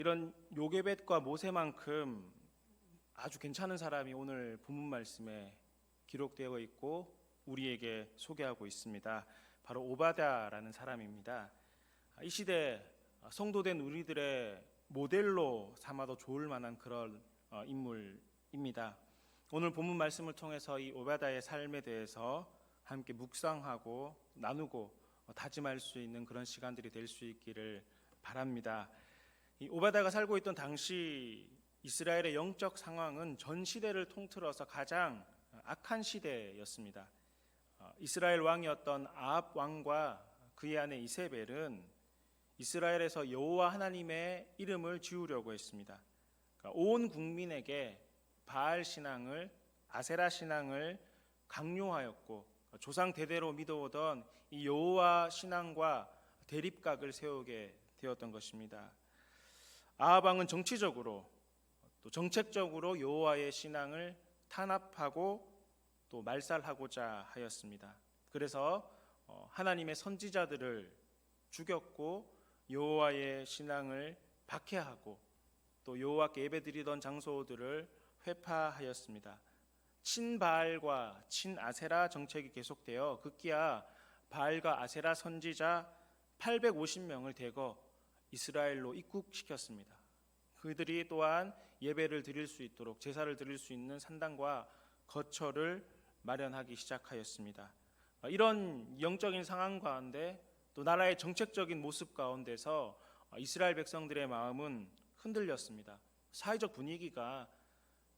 이런 요게벳과 모세만큼 아주 괜찮은 사람이 오늘 본문 말씀에 기록되어 있고 우리에게 소개하고 있습니다. 바로 오바댜라는 사람입니다. 이 시대 성도된 우리들의 모델로 삼아도 좋을 만한 그런 인물입니다. 오늘 본문 말씀을 통해서 이 오바댜의 삶에 대해서 함께 묵상하고 나누고 다짐할 수 있는 그런 시간들이 될 수 있기를 바랍니다. 이 오바댜가 살고 있던 당시 이스라엘의 영적 상황은 전 시대를 통틀어서 가장 악한 시대였습니다. 이스라엘 왕이었던 아합 왕과 그의 아내 이세벨은 이스라엘에서 여호와 하나님의 이름을 지우려고 했습니다. 그러니까 온 국민에게 바알 신앙을, 아세라 신앙을 강요하였고 조상 대대로 믿어오던 이 여호와 신앙과 대립각을 세우게 되었던 것입니다. 아합 왕은 정치적으로 또 정책적으로 여호와의 신앙을 탄압하고 또 말살하고자 하였습니다. 그래서 하나님의 선지자들을 죽였고 여호와의 신앙을 박해하고 또 여호와께 예배드리던 장소들을 회파하였습니다. 친바알과 친아세라 정책이 계속되어 급기야 바알과 아세라 선지자 850명을 대거 이스라엘로 입국시켰습니다. 그들이 또한 예배를 드릴 수 있도록 제사를 드릴 수 있는 산당과 거처를 마련하기 시작하였습니다. 이런 영적인 상황 가운데 또 나라의 정책적인 모습 가운데서 이스라엘 백성들의 마음은 흔들렸습니다. 사회적 분위기가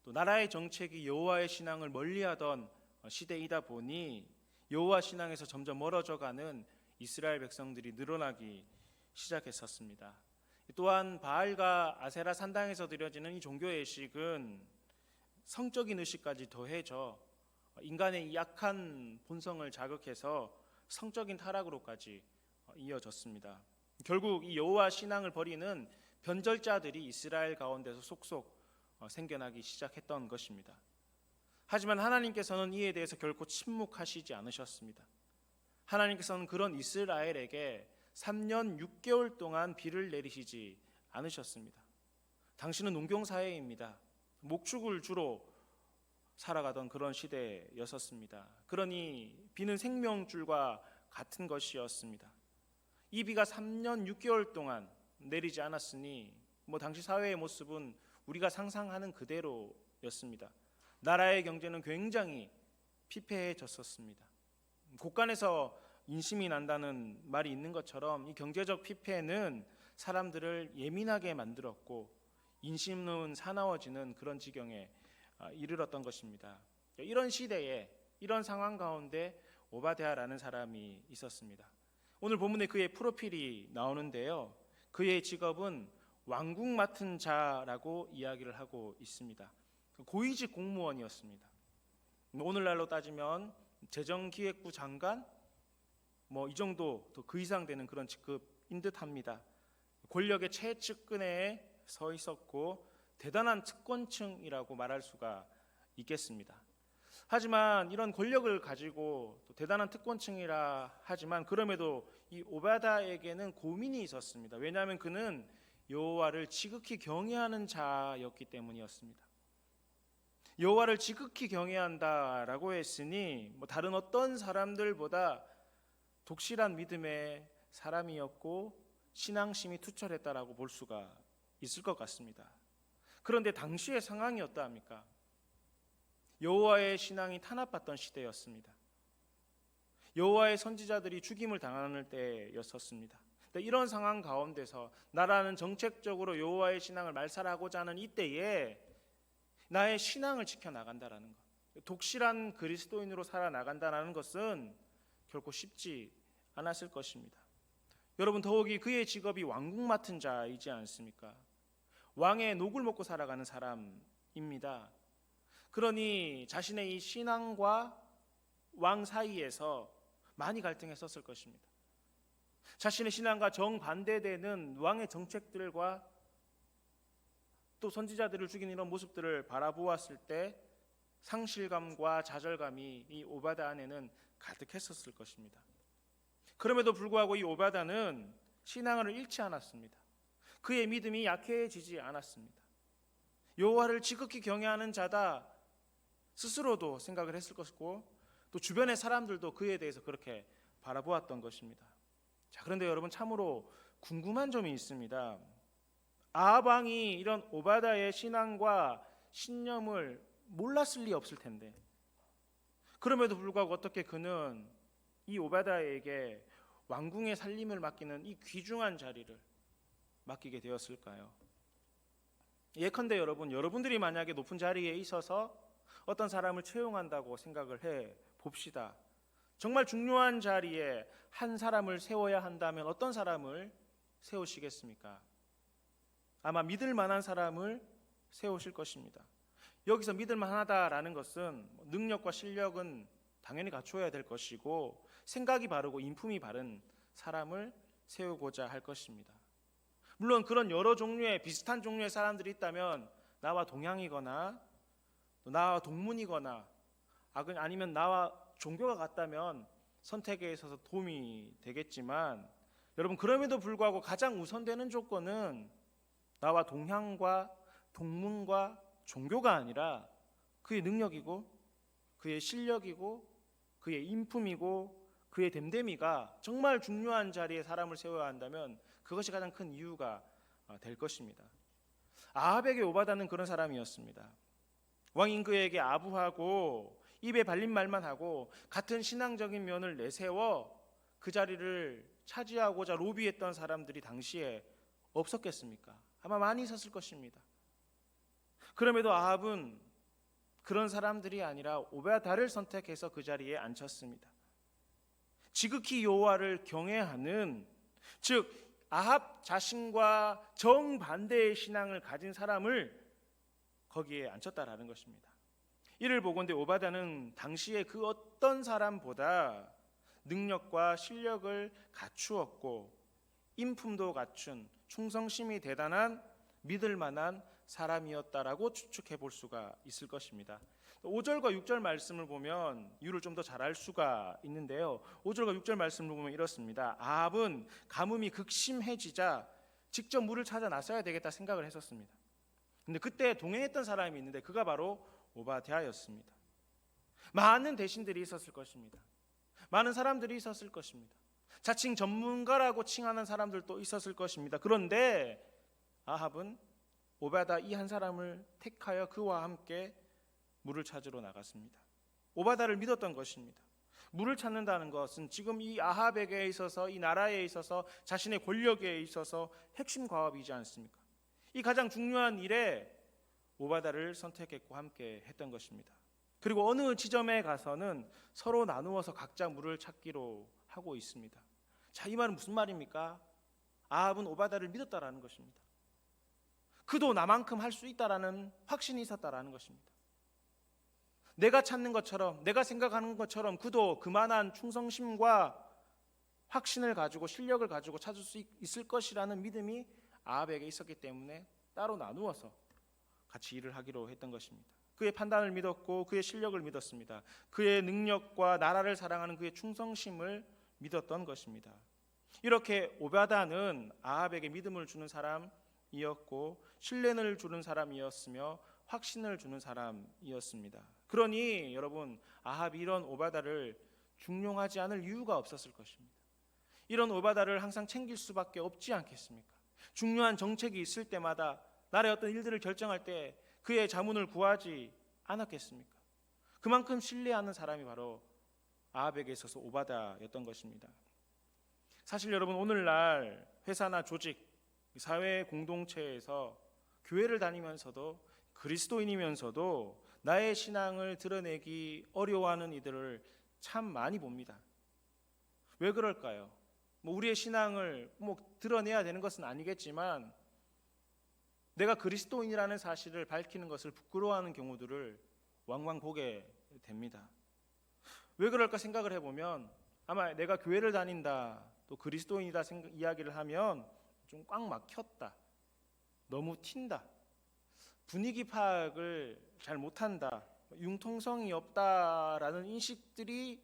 또 나라의 정책이 여호와의 신앙을 멀리하던 시대이다 보니 여호와 신앙에서 점점 멀어져가는 이스라엘 백성들이 늘어나기 시작했었습니다. 또한 바알과 아세라 산당에서 드려지는 이 종교 예식은 성적인 의식까지 더해져 인간의 이 약한 본성을 자극해서 성적인 타락으로까지 이어졌습니다. 결국 이 여호와 신앙을 버리는 변절자들이 이스라엘 가운데서 속속 생겨나기 시작했던 것입니다. 하지만 하나님께서는 이에 대해서 결코 침묵하시지 않으셨습니다. 하나님께서는 그런 이스라엘에게 3년 6개월 동안 비를 내리시지 않으셨습니다. 당시는 농경사회입니다. 목축을 주로 살아가던 그런 시대였었습니다. 그러니 비는 생명줄과 같은 것이었습니다. 이 비가 3년 6개월 동안 내리지 않았으니 당시 사회의 모습은 우리가 상상하는 그대로였습니다. 나라의 경제는 굉장히 피폐해졌었습니다. 곳간에서 인심이 난다는 말이 있는 것처럼 이 경제적 피폐는 사람들을 예민하게 만들었고 인심은 사나워지는 그런 지경에 이르렀던 것입니다. 이런 시대에 이런 상황 가운데 오바댜라는 사람이 있었습니다. 오늘 본문에 그의 프로필이 나오는데요. 그의 직업은 왕국 맡은 자라고 이야기를 하고 있습니다. 고위직 공무원이었습니다. 오늘날로 따지면 재정기획부 장관 이 정도 또 그 이상 되는 그런 직급인 듯합니다. 권력의 최측근에 서 있었고 대단한 특권층이라고 말할 수가 있겠습니다. 하지만 이런 권력을 가지고 또 대단한 특권층이라 하지만 그럼에도 이 오바댜에게는 고민이 있었습니다. 왜냐하면 그는 여호와를 지극히 경외하는 자였기 때문이었습니다. 여호와를 지극히 경외한다라고 했으니 다른 어떤 사람들보다 독실한 믿음의 사람이었고 신앙심이 투철했다라고 볼 수가 있을 것 같습니다. 그런데 당시의 상황이 어떠합니까? 여호와의 신앙이 탄압받던 시대였습니다. 여호와의 선지자들이 죽임을 당하는 때였었습니다. 이런 상황 가운데서 나라는 정책적으로 여호와의 신앙을 말살하고자 하는 이때에 나의 신앙을 지켜나간다라는 것, 독실한 그리스도인으로 살아나간다는 것은 결코 쉽지 않았을 것입니다. 여러분, 더욱이 그의 직업이 왕국 맡은 자이지 않습니까? 왕의 녹을 먹고 살아가는 사람입니다. 그러니 자신의 이 신앙과 왕 사이에서 많이 갈등했었을 것입니다. 자신의 신앙과 정반대되는 왕의 정책들과 또 선지자들을 죽이는 이런 모습들을 바라보았을 때 상실감과 좌절감이 이 오바댜 안에는 가득했었을 것입니다. 그럼에도 불구하고 이 오바댜는 신앙을 잃지 않았습니다. 그의 믿음이 약해지지 않았습니다. 여호와를 지극히 경외하는 자다 스스로도 생각을 했을 것이고 또 주변의 사람들도 그에 대해서 그렇게 바라보았던 것입니다. 자, 그런데 여러분 참으로 궁금한 점이 있습니다. 아합 왕이 이런 오바다의 신앙과 신념을 몰랐을 리 없을 텐데 그럼에도 불구하고 어떻게 그는 이 오바다에게 왕궁의 살림을 맡기는 이 귀중한 자리를 맡기게 되었을까요? 예컨대 여러분들이 만약에 높은 자리에 있어서 어떤 사람을 채용한다고 생각을 해 봅시다. 정말 중요한 자리에 한 사람을 세워야 한다면 어떤 사람을 세우시겠습니까? 아마 믿을 만한 사람을 세우실 것입니다. 여기서 믿을 만하다라는 것은 능력과 실력은 당연히 갖추어야 될 것이고 생각이 바르고 인품이 바른 사람을 세우고자 할 것입니다. 물론 그런 여러 종류의 비슷한 종류의 사람들이 있다면 나와 동양이거나 나와 동문이거나 아니면 나와 종교가 같다면 선택에 있어서 도움이 되겠지만 여러분 그럼에도 불구하고 가장 우선되는 조건은 나와 동향과 동문과 종교가 아니라 그의 능력이고 그의 실력이고 그의 인품이고 그의 됨됨이가 정말 중요한 자리에 사람을 세워야 한다면 그것이 가장 큰 이유가 될 것입니다. 아합에게 오바다는 그런 사람이었습니다. 왕인 그에게 아부하고 입에 발린 말만 하고 같은 신앙적인 면을 내세워 그 자리를 차지하고자 로비했던 사람들이 당시에 없었겠습니까? 아마 많이 있었을 것입니다. 그럼에도 아합은 그런 사람들이 아니라 오바다를 선택해서 그 자리에 앉혔습니다. 지극히 여호와를 경외하는, 즉 아합 자신과 정반대의 신앙을 가진 사람을 거기에 앉혔다라는 것입니다. 이를 보건대 오바다는 당시에 그 어떤 사람보다 능력과 실력을 갖추었고 인품도 갖춘 충성심이 대단한 믿을 만한 사람이었다라고 추측해 볼 수가 있을 것입니다. 5절과 6절 말씀을 보면 이유를 좀 더 잘 알 수가 있는데요. 5절과 6절 말씀을 보면 이렇습니다. 아합은 가뭄이 극심해지자 직접 물을 찾아 나서야 되겠다 생각을 했었습니다. 근데 그때 동행했던 사람이 있는데 그가 바로 오바댜였습니다. 많은 대신들이 있었을 것입니다. 많은 사람들이 있었을 것입니다. 자칭 전문가라고 칭하는 사람들도 있었을 것입니다. 그런데 아합은 오바다 이 한 사람을 택하여 그와 함께 물을 찾으러 나갔습니다. 오바다를 믿었던 것입니다. 물을 찾는다는 것은 지금 이 아합에게 있어서 이 나라에 있어서 자신의 권력에 있어서 핵심 과업이지 않습니까? 이 가장 중요한 일에 오바다를 선택했고 함께 했던 것입니다. 그리고 어느 지점에 가서는 서로 나누어서 각자 물을 찾기로 하고 있습니다. 자, 이 말은 무슨 말입니까? 아합은 오바다를 믿었다라는 것입니다. 그도 나만큼 할 수 있다라는 확신이 있었다라는 것입니다. 내가 찾는 것처럼, 내가 생각하는 것처럼 그도 그만한 충성심과 확신을 가지고 실력을 가지고 찾을 수 있을 것이라는 믿음이 아합에게 있었기 때문에 따로 나누어서 같이 일을 하기로 했던 것입니다. 그의 판단을 믿었고 그의 실력을 믿었습니다. 그의 능력과 나라를 사랑하는 그의 충성심을 믿었던 것입니다. 이렇게 오바다는 아합에게 믿음을 주는 사람이었고 신뢰를 주는 사람이었으며 확신을 주는 사람이었습니다. 그러니 여러분 아합이 이런 오바다를 중용하지 않을 이유가 없었을 것입니다. 이런 오바다를 항상 챙길 수밖에 없지 않겠습니까? 중요한 정책이 있을 때마다 나라의 어떤 일들을 결정할 때 그의 자문을 구하지 않았겠습니까? 그만큼 신뢰하는 사람이 바로 아합에게 있어서 오바다였던 것입니다. 사실 여러분 오늘날 회사나 조직, 사회 공동체에서 교회를 다니면서도 그리스도인이면서도 나의 신앙을 드러내기 어려워하는 이들을 참 많이 봅니다. 왜 그럴까요? 우리의 신앙을 드러내야 되는 것은 아니겠지만 내가 그리스도인이라는 사실을 밝히는 것을 부끄러워하는 경우들을 왕왕 보게 됩니다. 왜 그럴까 생각을 해보면 아마 내가 교회를 다닌다 또 그리스도인이다 이야기를 하면 좀 꽉 막혔다, 너무 튄다, 분위기 파악을 잘 못한다, 융통성이 없다라는 인식들이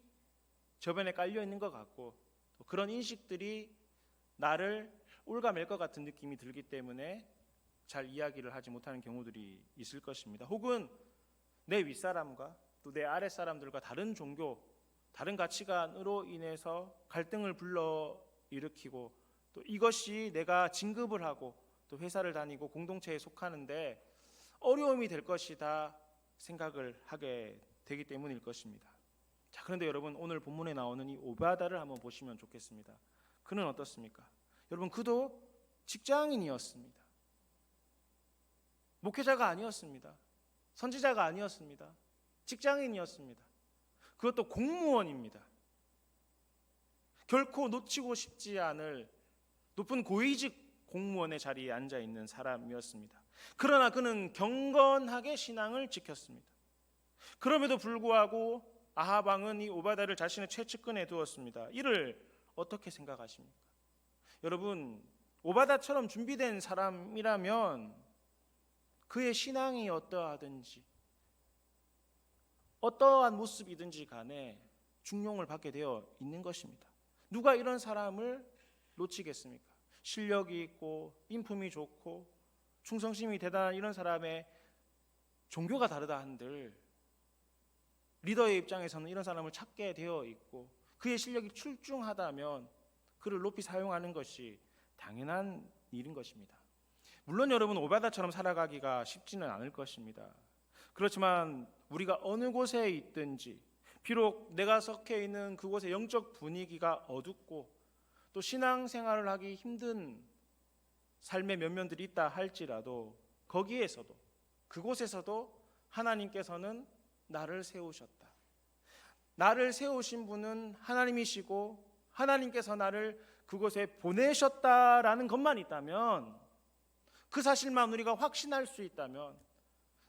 저변에 깔려 있는 것 같고 또 그런 인식들이 나를 올가맬 것 같은 느낌이 들기 때문에 잘 이야기를 하지 못하는 경우들이 있을 것입니다. 혹은 내 윗사람과 또 내 아랫사람들과 다른 종교, 다른 가치관으로 인해서 갈등을 불러 일으키고 또 이것이 내가 진급을 하고 또 회사를 다니고 공동체에 속하는데 어려움이 될 것이다 생각을 하게 되기 때문일 것입니다. 자, 그런데 여러분, 오늘 본문에 나오는 이 오바다를 한번 보시면 좋겠습니다. 그는 어떻습니까? 여러분, 그도 직장인이었습니다. 목회자가 아니었습니다. 선지자가 아니었습니다. 직장인이었습니다. 그것도 공무원입니다. 결코 놓치고 싶지 않을 높은 고위직 공무원의 자리에 앉아 있는 사람이었습니다. 그러나 그는 경건하게 신앙을 지켰습니다. 그럼에도 불구하고 아합 왕은 이 오바다를 자신의 최측근에 두었습니다. 이를 어떻게 생각하십니까? 여러분, 오바다처럼 준비된 사람이라면 그의 신앙이 어떠하든지 어떠한 모습이든지 간에 중용을 받게 되어 있는 것입니다. 누가 이런 사람을 놓치겠습니까? 실력이 있고 인품이 좋고 충성심이 대단한 이런 사람의 종교가 다르다 한들 리더의 입장에서는 이런 사람을 찾게 되어 있고 그의 실력이 출중하다면 그를 높이 사용하는 것이 당연한 일인 것입니다. 물론 여러분, 오바다처럼 살아가기가 쉽지는 않을 것입니다. 그렇지만 우리가 어느 곳에 있든지 비록 내가 속해 있는 그곳의 영적 분위기가 어둡고 또 신앙생활을 하기 힘든 삶의 면면들이 있다 할지라도 거기에서도 그곳에서도 하나님께서는 나를 세우셨다. 나를 세우신 분은 하나님이시고 하나님께서 나를 그곳에 보내셨다라는 것만 있다면, 그 사실만 우리가 확신할 수 있다면,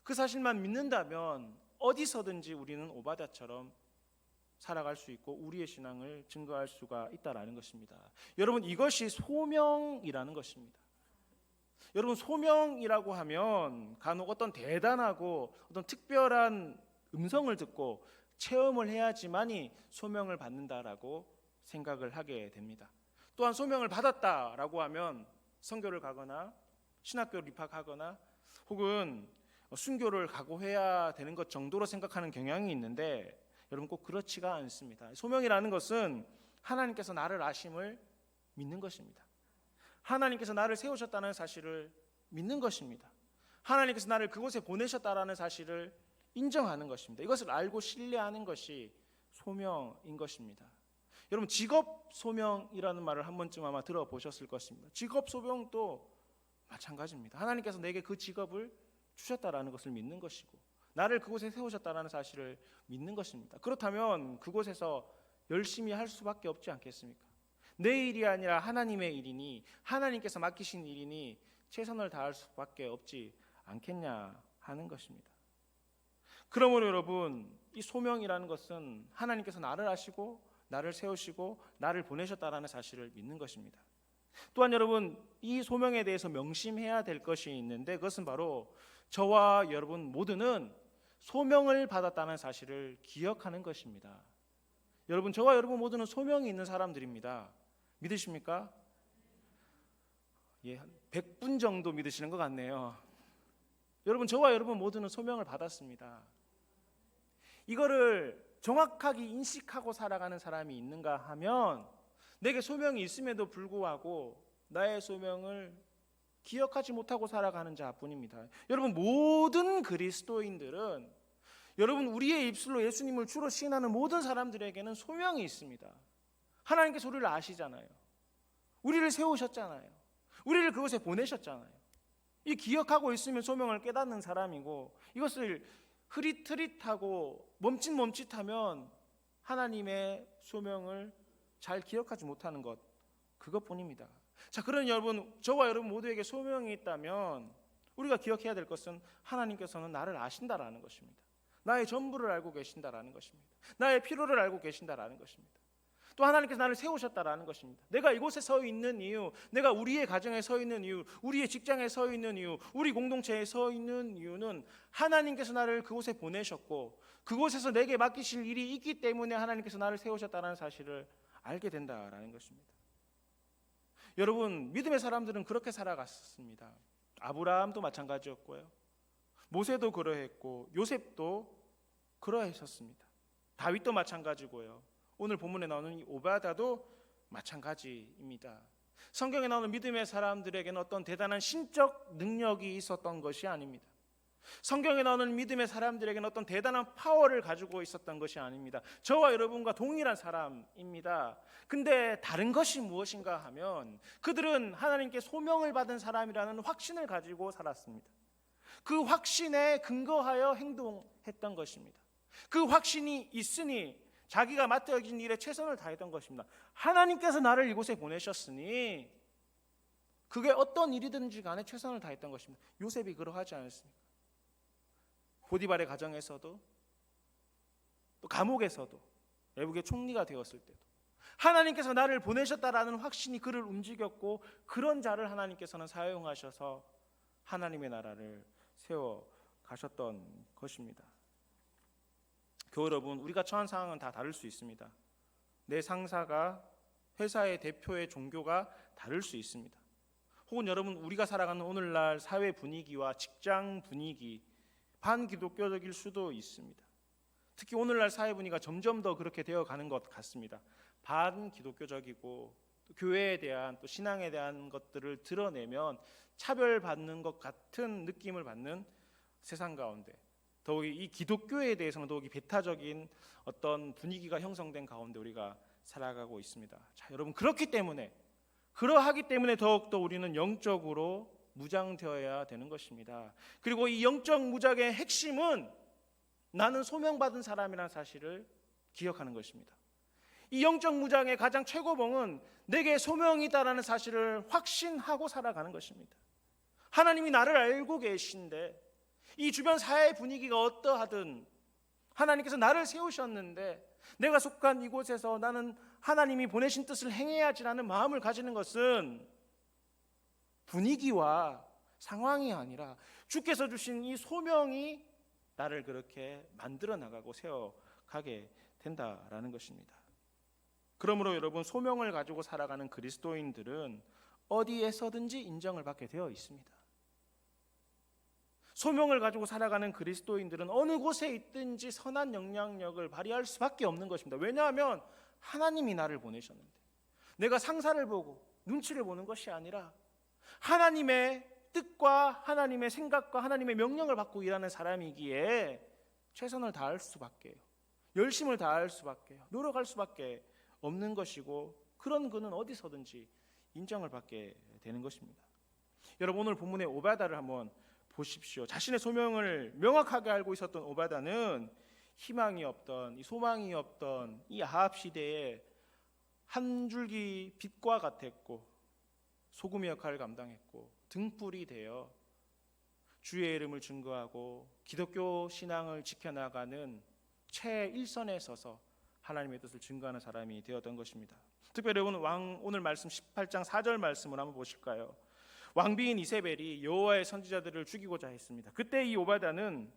그 사실만 믿는다면 어디서든지 우리는 오바다처럼 살아갈 수 있고 우리의 신앙을 증거할 수가 있다라는 것입니다. 여러분, 이것이 소명이라는 것입니다. 여러분, 소명이라고 하면 간혹 어떤 대단하고 어떤 특별한 음성을 듣고 체험을 해야지만이 소명을 받는다라고 생각을 하게 됩니다. 또한 소명을 받았다라고 하면 선교를 가거나 신학교를 입학하거나 혹은 순교를 각오해야 되는 것 정도로 생각하는 경향이 있는데 여러분, 꼭 그렇지가 않습니다. 소명이라는 것은 하나님께서 나를 아심을 믿는 것입니다. 하나님께서 나를 세우셨다는 사실을 믿는 것입니다. 하나님께서 나를 그곳에 보내셨다라는 사실을 인정하는 것입니다. 이것을 알고 신뢰하는 것이 소명인 것입니다. 여러분, 직업 소명이라는 말을 한 번쯤 아마 들어보셨을 것입니다. 직업 소명도 마찬가지입니다. 하나님께서 내게 그 직업을 주셨다라는 것을 믿는 것이고 나를 그곳에 세우셨다라는 사실을 믿는 것입니다. 그렇다면 그곳에서 열심히 할 수밖에 없지 않겠습니까? 내 일이 아니라 하나님의 일이니 하나님께서 맡기신 일이니 최선을 다할 수밖에 없지 않겠냐 하는 것입니다. 그러므로 여러분, 이 소명이라는 것은 하나님께서 나를 아시고 나를 세우시고 나를 보내셨다라는 사실을 믿는 것입니다. 또한 여러분, 이 소명에 대해서 명심해야 될 것이 있는데 그것은 바로 저와 여러분 모두는 소명을 받았다는 사실을 기억하는 것입니다. 여러분, 저와 여러분 모두는 소명이 있는 사람들입니다. 믿으십니까? 예, 한 100분 정도 믿으시는 것 같네요. 여러분, 저와 여러분 모두는 소명을 받았습니다. 이거를 정확하게 인식하고 살아가는 사람이 있는가 하면 내게 소명이 있음에도 불구하고 나의 소명을 기억하지 못하고 살아가는 자뿐입니다. 여러분, 모든 그리스도인들은 여러분, 우리의 입술로 예수님을 주로 시인하는 모든 사람들에게는 소명이 있습니다. 하나님께서 우리를 아시잖아요. 우리를 세우셨잖아요. 우리를 그곳에 보내셨잖아요. 이 기억하고 있으면 소명을 깨닫는 사람이고, 이것을 흐릿흐릿하고 멈칫멈칫하면 하나님의 소명을 잘 기억하지 못하는 것, 그것뿐입니다. 자, 그런 여러분, 저와 여러분 모두에게 소명이 있다면 우리가 기억해야 될 것은 하나님께서는 나를 아신다라는 것입니다. 나의 전부를 알고 계신다라는 것입니다. 나의 필요를 알고 계신다라는 것입니다. 또 하나님께서 나를 세우셨다라는 것입니다. 내가 이곳에 서 있는 이유, 내가 우리의 가정에 서 있는 이유, 우리의 직장에 서 있는 이유, 우리 공동체에 서 있는 이유는 하나님께서 나를 그곳에 보내셨고 그곳에서 내게 맡기실 일이 있기 때문에 하나님께서 나를 세우셨다는 사실을 알게 된다라는 것입니다. 여러분, 믿음의 사람들은 그렇게 살아갔습니다. 아브라함도 마찬가지였고요. 모세도 그러했고 요셉도 그러했었습니다. 다윗도 마찬가지고요. 오늘 본문에 나오는 이 오바다도 마찬가지입니다. 성경에 나오는 믿음의 사람들에게는 어떤 대단한 신적 능력이 있었던 것이 아닙니다. 성경에 나오는 믿음의 사람들에게는 어떤 대단한 파워를 가지고 있었던 것이 아닙니다. 저와 여러분과 동일한 사람입니다. 근데 다른 것이 무엇인가 하면 그들은 하나님께 소명을 받은 사람이라는 확신을 가지고 살았습니다. 그 확신에 근거하여 행동했던 것입니다. 그 확신이 있으니 자기가 맡겨진 일에 최선을 다했던 것입니다. 하나님께서 나를 이곳에 보내셨으니 그게 어떤 일이든지 간에 최선을 다했던 것입니다. 요셉이 그러하지 않았습니까? 보디발의 가정에서도 또 감옥에서도 애국의 총리가 되었을 때도 하나님께서 나를 보내셨다라는 확신이 그를 움직였고 그런 자를 하나님께서는 사용하셔서 하나님의 나라를 세워 가셨던 것입니다. 교회 여러분, 우리가 처한 상황은 다 다를 수 있습니다. 내 상사가 회사의 대표의 종교가 다를 수 있습니다. 혹은 여러분, 우리가 살아가는 오늘날 사회 분위기와 직장 분위기 반기독교적일 수도 있습니다. 특히 오늘날 사회 분위기가 점점 더 그렇게 되어가는 것 같습니다. 반기독교적이고 또 교회에 대한 또 신앙에 대한 것들을 드러내면 차별받는 것 같은 느낌을 받는 세상 가운데 더욱이 이 기독교에 대해서는 더욱이 배타적인 어떤 분위기가 형성된 가운데 우리가 살아가고 있습니다. 자, 여러분, 그러하기 때문에 더욱더 우리는 영적으로 무장되어야 되는 것입니다. 그리고 이 영적 무장의 핵심은 나는 소명받은 사람이라는 사실을 기억하는 것입니다. 이 영적 무장의 가장 최고봉은 내게 소명이 있다라는 사실을 확신하고 살아가는 것입니다. 하나님이 나를 알고 계신데 이 주변 사회 분위기가 어떠하든 하나님께서 나를 세우셨는데 내가 속한 이곳에서 나는 하나님이 보내신 뜻을 행해야지라는 마음을 가지는 것은 분위기와 상황이 아니라 주께서 주신 이 소명이 나를 그렇게 만들어 나가고 세워가게 된다라는 것입니다. 그러므로 여러분, 소명을 가지고 살아가는 그리스도인들은 어디에서든지 인정을 받게 되어 있습니다. 소명을 가지고 살아가는 그리스도인들은 어느 곳에 있든지 선한 영향력을 발휘할 수밖에 없는 것입니다. 왜냐하면 하나님이 나를 보내셨는데 내가 상사를 보고 눈치를 보는 것이 아니라 하나님의 뜻과 하나님의 생각과 하나님의 명령을 받고 일하는 사람이기에 최선을 다할 수밖에, 열심을 다할 수밖에, 노력할 수밖에 없는 것이고 그런 그는 어디서든지 인정을 받게 되는 것입니다. 여러분, 오늘 본문의 오바다를 한번 보십시오. 자신의 소명을 명확하게 알고 있었던 오바다는 희망이 없던, 이 소망이 없던 이 아합 시대에 한 줄기 빛과 같았고 소금의 역할을 감당했고 등불이 되어 주의 이름을 증거하고 기독교 신앙을 지켜나가는 최일선에 서서 하나님의 뜻을 증거하는 사람이 되었던 것입니다. 특별히 여러분, 오늘 말씀 18장 4절 말씀을 한번 보실까요? 왕비인 이세벨이 여호와의 선지자들을 죽이고자 했습니다. 그때 이 오바다는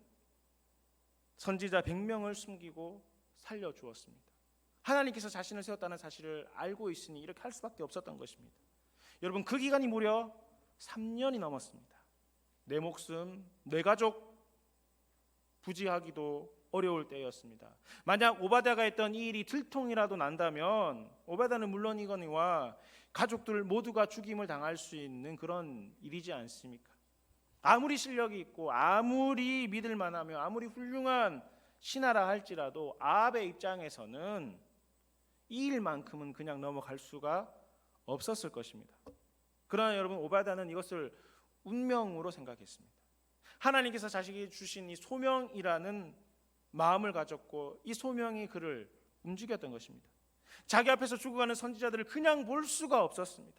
선지자 100명을 숨기고 살려주었습니다. 하나님께서 자신을 세웠다는 사실을 알고 있으니 이렇게 할 수밖에 없었던 것입니다. 여러분, 그 기간이 무려 3년이 넘었습니다. 내 목숨, 내 가족 부지하기도 어려울 때였습니다. 만약 오바다가 했던 이 일이 들통이라도 난다면 오바다는 물론이거니와 가족들 모두가 죽임을 당할 수 있는 그런 일이지 않습니까? 아무리 실력이 있고 아무리 믿을 만하며 아무리 훌륭한 신하라 할지라도 아합의 입장에서는 이 일만큼은 그냥 넘어갈 수가 없었을 것입니다. 그러나 여러분, 오바다는 이것을 운명으로 생각했습니다. 하나님께서 자신이 주신 이 소명이라는 마음을 가졌고 이 소명이 그를 움직였던 것입니다. 자기 앞에서 죽어가는 선지자들을 그냥 볼 수가 없었습니다.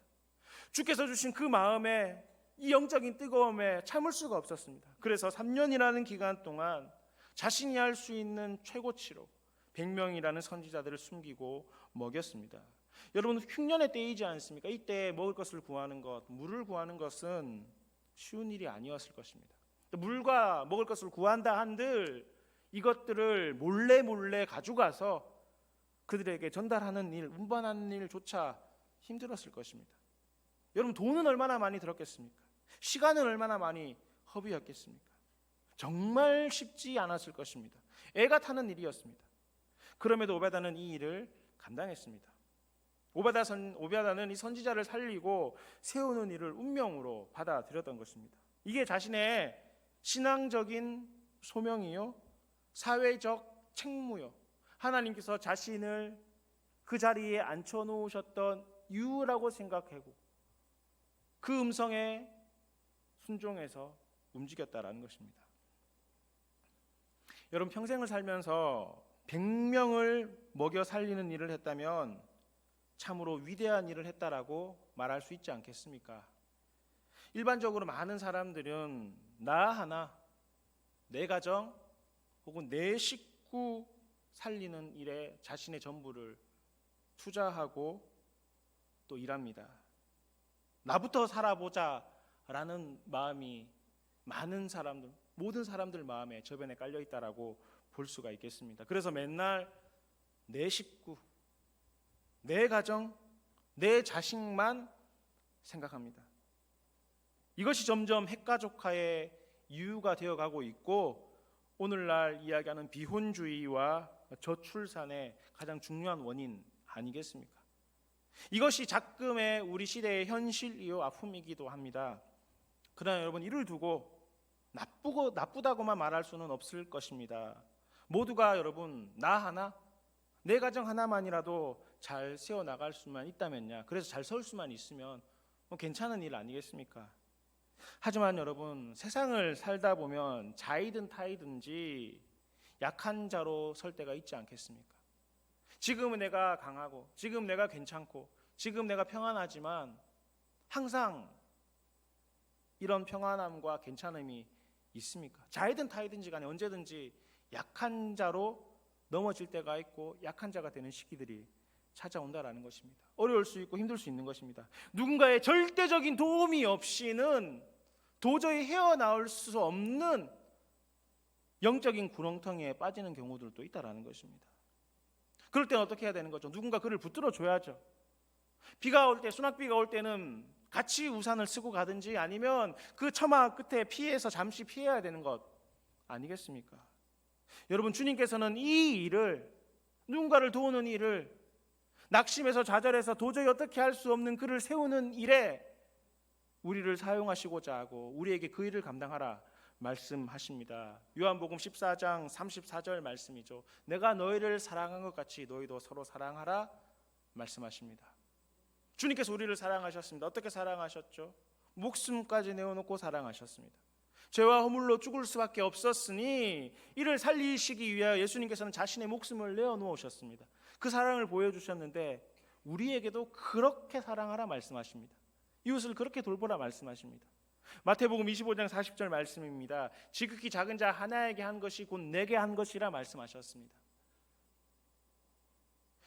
주께서 주신 그 마음에 이 영적인 뜨거움에 참을 수가 없었습니다. 그래서 3년이라는 기간 동안 자신이 할 수 있는 최고치로 100명이라는 선지자들을 숨기고 먹였습니다. 여러분, 흉년의 때이지 않습니까? 이때 먹을 것을 구하는 것, 물을 구하는 것은 쉬운 일이 아니었을 것입니다. 물과 먹을 것을 구한다 한들 이것들을 몰래 가져가서 그들에게 전달하는 일, 운반하는 일조차 힘들었을 것입니다. 여러분 돈은 얼마나 많이 들었겠습니까? 시간은 얼마나 많이 허비였겠습니까? 정말 쉽지 않았을 것입니다. 애가 타는 일이었습니다. 그럼에도 오베다는 이 일을 감당했습니다. 오베다는 이 선지자를 살리고 세우는 일을 운명으로 받아들였던 것입니다. 이게 자신의 신앙적인 소명이요, 사회적 책무요, 하나님께서 자신을 그 자리에 앉혀놓으셨던 이유라고 생각하고 그 음성에 순종해서 움직였다라는 것입니다. 여러분, 평생을 살면서 100명을 먹여 살리는 일을 했다면 참으로 위대한 일을 했다라고 말할 수 있지 않겠습니까? 일반적으로 많은 사람들은 나 하나, 내 가정 혹은 내 식구 살리는 일에 자신의 전부를 투자하고 또 일합니다. 나부터 살아보자 라는 마음이 많은 사람들, 모든 사람들 마음에 저변에 깔려 있다라고 볼 수가 있겠습니다. 그래서 맨날 내 식구, 내 가정, 내 자식만 생각합니다. 이것이 점점 핵가족화의 이유가 되어가고 있고 오늘날 이야기하는 비혼주의와 저출산의 가장 중요한 원인 아니겠습니까? 이것이 작금의 우리 시대의 현실이요 아픔이기도 합니다. 그러나 여러분, 이를 두고 나쁘다고만 말할 수는 없을 것입니다. 모두가 여러분 나 하나, 내 가정 하나만이라도 잘 세워나갈 수만 있다면야, 그래서 잘 설 수만 있으면 괜찮은 일 아니겠습니까? 하지만 여러분, 세상을 살다 보면 자이든 타이든지 약한 자로 설 때가 있지 않겠습니까? 지금은 내가 강하고 지금 내가 괜찮고 지금 내가 평안하지만 항상 이런 평안함과 괜찮음이 있습니까? 자이든 타이든지 간에 언제든지 약한 자로 넘어질 때가 있고 약한 자가 되는 시기들이 찾아온다라는 것입니다. 어려울 수 있고 힘들 수 있는 것입니다. 누군가의 절대적인 도움이 없이는 도저히 헤어나올 수 없는 영적인 구렁텅이에 빠지는 경우들도 있다라는 것입니다. 그럴 때는 어떻게 해야 되는 거죠? 누군가 그를 붙들어 줘야죠. 비가 올 때, 소낙비가 올 때는 같이 우산을 쓰고 가든지 아니면 그 처마 끝에 피해서 잠시 피해야 되는 것 아니겠습니까? 여러분, 주님께서는 이 일을, 누군가를 도우는 일을, 낙심해서 좌절해서 도저히 어떻게 할 수 없는 그를 세우는 일에 우리를 사용하시고자 하고 우리에게 그 일을 감당하라 말씀하십니다. 요한복음 14장 34절 말씀이죠. 내가 너희를 사랑한 것 같이 너희도 서로 사랑하라 말씀하십니다. 주님께서 우리를 사랑하셨습니다. 어떻게 사랑하셨죠? 목숨까지 내어놓고 사랑하셨습니다. 죄와 허물로 죽을 수밖에 없었으니 이를 살리시기 위하여 예수님께서는 자신의 목숨을 내어놓으셨습니다. 그 사랑을 보여주셨는데 우리에게도 그렇게 사랑하라 말씀하십니다. 이웃을 그렇게 돌보라 말씀하십니다. 마태복음 25장 40절 말씀입니다. 지극히 작은 자 하나에게 한 것이 곧 내게 한 것이라 말씀하셨습니다.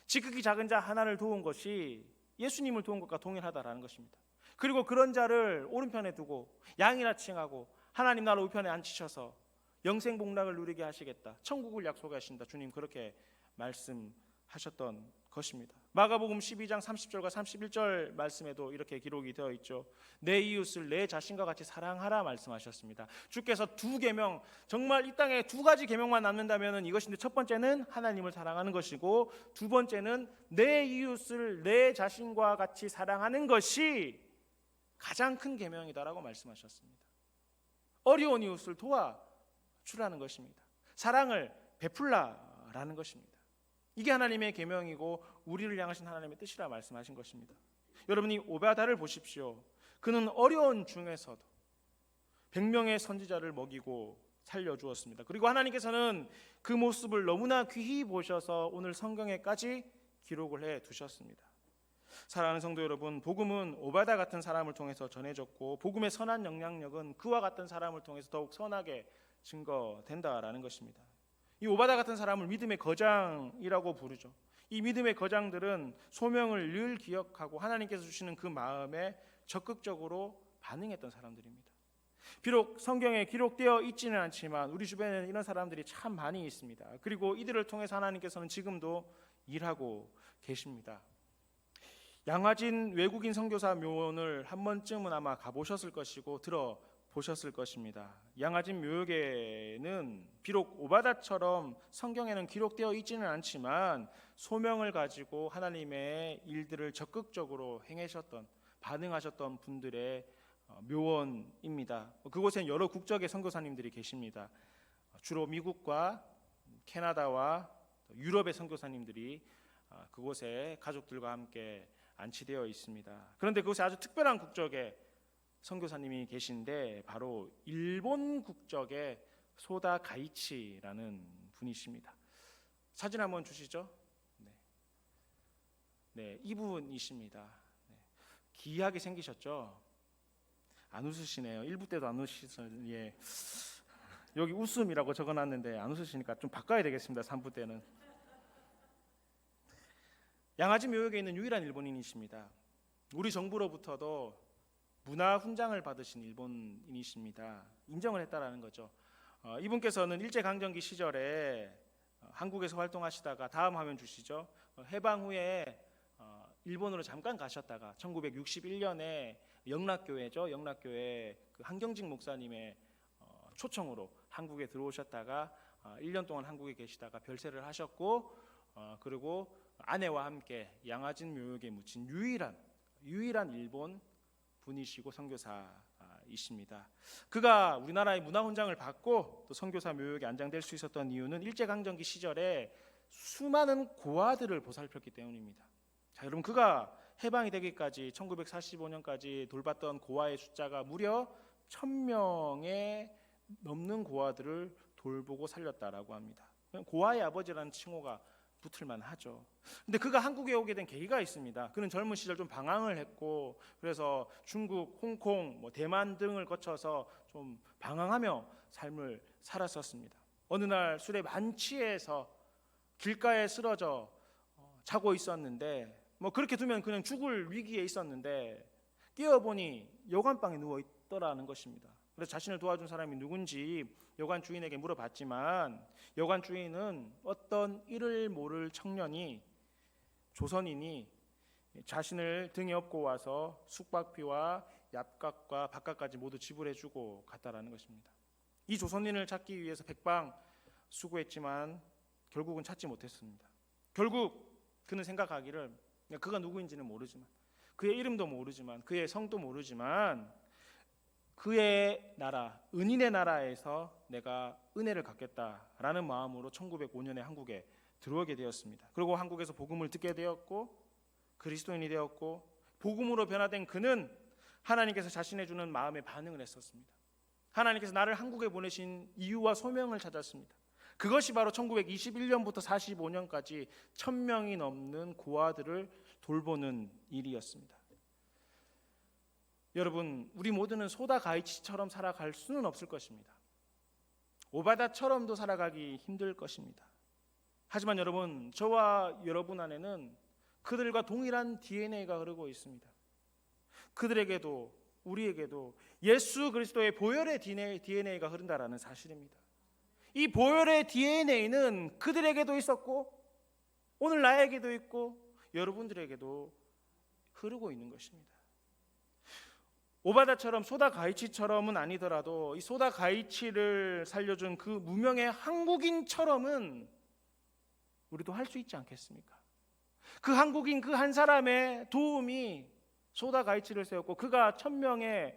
지극히 작은 자 하나를 도운 것이 예수님을 도운 것과 동일하다라는 것입니다. 그리고 그런 자를 오른편에 두고 양이라 칭하고 하나님 나라 우편에 앉히셔서 영생복락을 누리게 하시겠다, 천국을 약속하신다, 주님 그렇게 말씀하셨던 것입니다. 마가복음 12장 30절과 31절 말씀에도 이렇게 기록이 되어 있죠. 내 이웃을 내 자신과 같이 사랑하라 말씀하셨습니다. 주께서 두 계명, 정말 이 땅에 두 가지 계명만 남는다면 이것인데, 첫 번째는 하나님을 사랑하는 것이고 두 번째는 내 이웃을 내 자신과 같이 사랑하는 것이 가장 큰 계명이다라고 말씀하셨습니다. 어려운 이웃을 도와주라는 것입니다. 사랑을 베풀라라는 것입니다. 이게 하나님의 계명이고 우리를 향하신 하나님의 뜻이라 말씀하신 것입니다. 여러분이 오베다를 보십시오. 그는 어려운 중에서도 100명의 선지자를 먹이고 살려주었습니다. 그리고 하나님께서는 그 모습을 너무나 귀히 보셔서 오늘 성경에까지 기록을 해 두셨습니다. 사랑하는 성도 여러분, 복음은 오베다 같은 사람을 통해서 전해졌고 복음의 선한 영향력은 그와 같은 사람을 통해서 더욱 선하게 증거된다라는 것입니다. 이 오베다 같은 사람을 믿음의 거장이라고 부르죠. 이 믿음의 거장들은 소명을 늘 기억하고 하나님께서 주시는 그 마음에 적극적으로 반응했던 사람들입니다. 비록 성경에 기록되어 있지는 않지만 우리 주변에는 이런 사람들이 참 많이 있습니다. 그리고 이들을 통해서 하나님께서는 지금도 일하고 계십니다. 양화진 외국인 선교사 묘원을 한 번쯤은 아마 가보셨을 것이고 들어보셨을 것입니다. 양화진 묘역에는 비록 오바다처럼 성경에는 기록되어 있지는 않지만 소명을 가지고 하나님의 일들을 적극적으로 행하셨던, 반응하셨던 분들의 묘원입니다. 그곳엔 여러 국적의 선교사님들이 계십니다. 주로 미국과 캐나다와 유럽의 선교사님들이 그곳에 가족들과 함께 안치되어 있습니다. 그런데 그곳에 아주 특별한 국적의 선교사님이 계신데 바로 일본 국적의 소다 가이치라는 분이십니다. 사진 한번 주시죠. 네, 이분이십니다. 네, 기이하게 생기셨죠? 안 웃으시네요. 1부 때도 안 웃으셔서 예. 여기 웃음이라고 적어놨는데 안 웃으시니까 좀 바꿔야 되겠습니다. 3부 때는. 양화진 묘역에 있는 유일한 일본인이십니다. 우리 정부로부터도 문화 훈장을 받으신 일본인이십니다. 인정을 했다라는 거죠. 이분께서는 일제강점기 시절에 한국에서 활동하시다가 다음 화면 주시죠. 해방 후에 일본으로 잠깐 가셨다가 1961년에 영락교회죠. 영락교회 그 한경직 목사님의 초청으로 한국에 들어오셨다가 1년 동안 한국에 계시다가 별세를 하셨고 그리고 아내와 함께 양화진 묘역에 묻힌 유일한 일본 분이시고 선교사이십니다. 그가 우리나라의 문화훈장을 받고 또 선교사 묘역에 안장될 수 있었던 이유는 일제강점기 시절에 수많은 고아들을 보살폈기 때문입니다. 자, 여러분 그가 해방이 되기까지 1945년까지 돌봤던 고아의 숫자가 무려 1000명에 넘는 고아들을 돌보고 살렸다라고 합니다. 고아의 아버지라는 칭호가 붙을만 하죠. 근데 그가 한국에 오게 된 계기가 있습니다. 그는 젊은 시절 좀 방황을 했고 그래서 중국, 홍콩, 대만 등을 거쳐서 좀 방황하며 삶을 살았었습니다. 어느 날 술에 만취해서 길가에 쓰러져 자고 있었는데 그렇게 두면 그냥 죽을 위기에 있었는데 깨어보니 여관방에 누워 있더라는 것입니다. 그래서 자신을 도와준 사람이 누군지 여관 주인에게 물어봤지만 여관 주인은 어떤 이를 모를 청년이 조선인이 자신을 등에 업고 와서 숙박비와 얍값과 밥값까지 모두 지불해주고 갔다라는 것입니다. 이 조선인을 찾기 위해서 백방 수고했지만 결국은 찾지 못했습니다. 결국 그는 생각하기를 그가 누구인지는 모르지만 그의 이름도 모르지만 그의 성도 모르지만 그의 나라, 은인의 나라에서 내가 은혜를 갖겠다라는 마음으로 1905년에 한국에 들어오게 되었습니다. 그리고 한국에서 복음을 듣게 되었고 그리스도인이 되었고 복음으로 변화된 그는 하나님께서 자신의 주는 마음에 반응을 했었습니다. 하나님께서 나를 한국에 보내신 이유와 소명을 찾았습니다. 그것이 바로 1921년부터 45년까지 1000명이 넘는 고아들을 돌보는 일이었습니다. 여러분, 우리 모두는 소다 가이치처럼 살아갈 수는 없을 것입니다. 오바다처럼도 살아가기 힘들 것입니다. 하지만 여러분, 저와 여러분 안에는 그들과 동일한 DNA가 흐르고 있습니다. 그들에게도 우리에게도 예수 그리스도의 보혈의 DNA가 흐른다라는 사실입니다. 이 보혈의 DNA는 그들에게도 있었고 오늘 나에게도 있고 여러분들에게도 흐르고 있는 것입니다. 오바다처럼 소다 가이치처럼은 아니더라도 이 소다 가이치를 살려준 그 무명의 한국인처럼은 우리도 할 수 있지 않겠습니까? 그 한국인 그 한 사람의 도움이 소다 가이치를 세웠고 그가 1000명의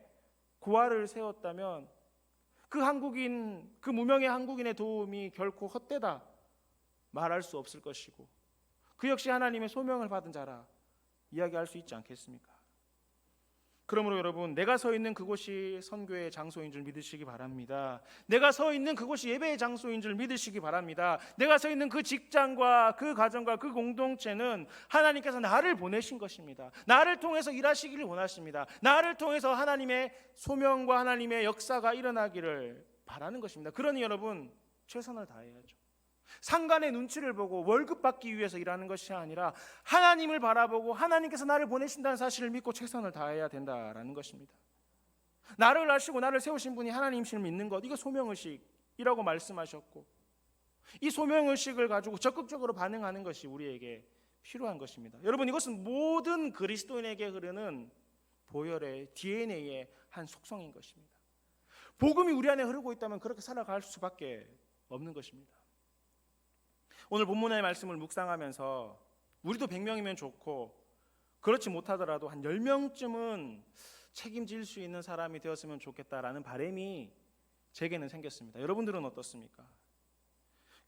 고아를 세웠다면 그 한국인, 그 무명의 한국인의 도움이 결코 헛되다 말할 수 없을 것이고 그 역시 하나님의 소명을 받은 자라 이야기할 수 있지 않겠습니까? 그러므로 여러분, 내가 서 있는 그곳이 선교의 장소인 줄 믿으시기 바랍니다. 내가 서 있는 그곳이 예배의 장소인 줄 믿으시기 바랍니다. 내가 서 있는 그 직장과 그 가정과 그 공동체는 하나님께서 나를 보내신 것입니다. 나를 통해서 일하시기를 원하십니다. 나를 통해서 하나님의 소명과 하나님의 역사가 일어나기를 바라는 것입니다. 그러니 여러분, 최선을 다해야죠. 상관의 눈치를 보고 월급 받기 위해서 일하는 것이 아니라 하나님을 바라보고 하나님께서 나를 보내신다는 사실을 믿고 최선을 다해야 된다라는 것입니다. 나를 아시고 나를 세우신 분이 하나님이심을 믿는 것, 이거 소명의식이라고 말씀하셨고 이 소명의식을 가지고 적극적으로 반응하는 것이 우리에게 필요한 것입니다. 여러분, 이것은 모든 그리스도인에게 흐르는 보혈의 DNA의 한 속성인 것입니다. 복음이 우리 안에 흐르고 있다면 그렇게 살아갈 수밖에 없는 것입니다. 오늘 본문의 말씀을 묵상하면서 우리도 100명이면 좋고 그렇지 못하더라도 한 10명쯤은 책임질 수 있는 사람이 되었으면 좋겠다라는 바람이 제게는 생겼습니다. 여러분들은 어떻습니까?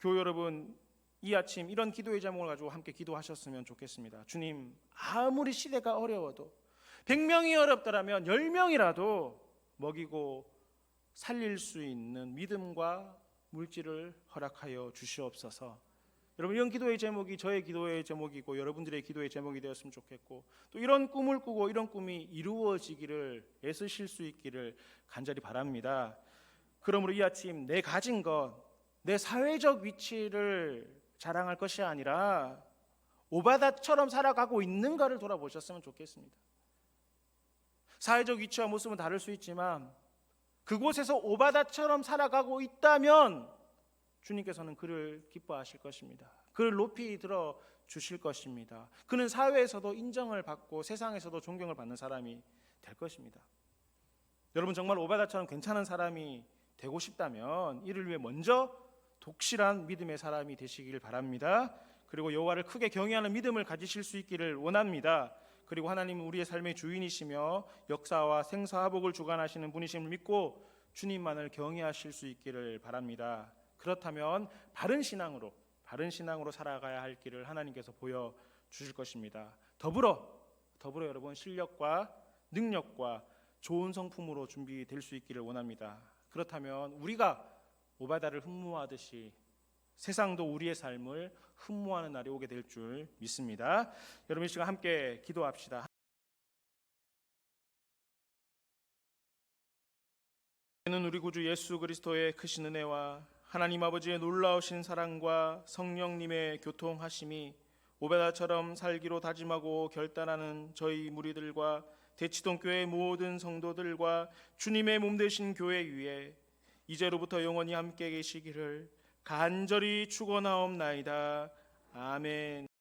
교회 여러분, 이 아침 이런 기도의 제목을 가지고 함께 기도하셨으면 좋겠습니다. 주님, 아무리 시대가 어려워도 100명이 어렵더라면 10명이라도 먹이고 살릴 수 있는 믿음과 물질을 허락하여 주시옵소서. 여러분, 이런 기도의 제목이 저의 기도의 제목이고 여러분들의 기도의 제목이 되었으면 좋겠고, 또 이런 꿈을 꾸고 이런 꿈이 이루어지기를 애쓰실 수 있기를 간절히 바랍니다. 그러므로 이 아침 내 가진 것, 내 사회적 위치를 자랑할 것이 아니라 오바다처럼 살아가고 있는 것을 돌아보셨으면 좋겠습니다. 사회적 위치와 모습은 다를 수 있지만 그곳에서 오바다처럼 살아가고 있다면 주님께서는 그를 기뻐하실 것입니다. 그를 높이 들어 주실 것입니다. 그는 사회에서도 인정을 받고 세상에서도 존경을 받는 사람이 될 것입니다. 여러분, 정말 오바다처럼 괜찮은 사람이 되고 싶다면 이를 위해 먼저 독실한 믿음의 사람이 되시길 바랍니다. 그리고 여호와를 크게 경외하는 믿음을 가지실 수 있기를 원합니다. 그리고 하나님은 우리의 삶의 주인이시며 역사와 생사화복을 주관하시는 분이심을 믿고 주님만을 경외하실 수 있기를 바랍니다. 그렇다면 바른 신앙으로 살아가야 할 길을 하나님께서 보여주실 것입니다. 더불어 여러분, 실력과 능력과 좋은 성품으로 준비될 수 있기를 원합니다. 그렇다면 우리가 오바다를 흠모하듯이 세상도 우리의 삶을 흠모하는 날이 오게 될 줄 믿습니다. 여러분, 이 시간 함께 기도합시다. 는 우리 구주 예수 그리스도의 크신 은혜와 하나님 아버지의 놀라우신 사랑과 성령님의 교통하심이 오바다처럼 살기로 다짐하고 결단하는 저희 무리들과 대치동 교회 모든 성도들과 주님의 몸 되신 교회 위에 이제로부터 영원히 함께 계시기를 간절히 축원하옵나이다. 아멘.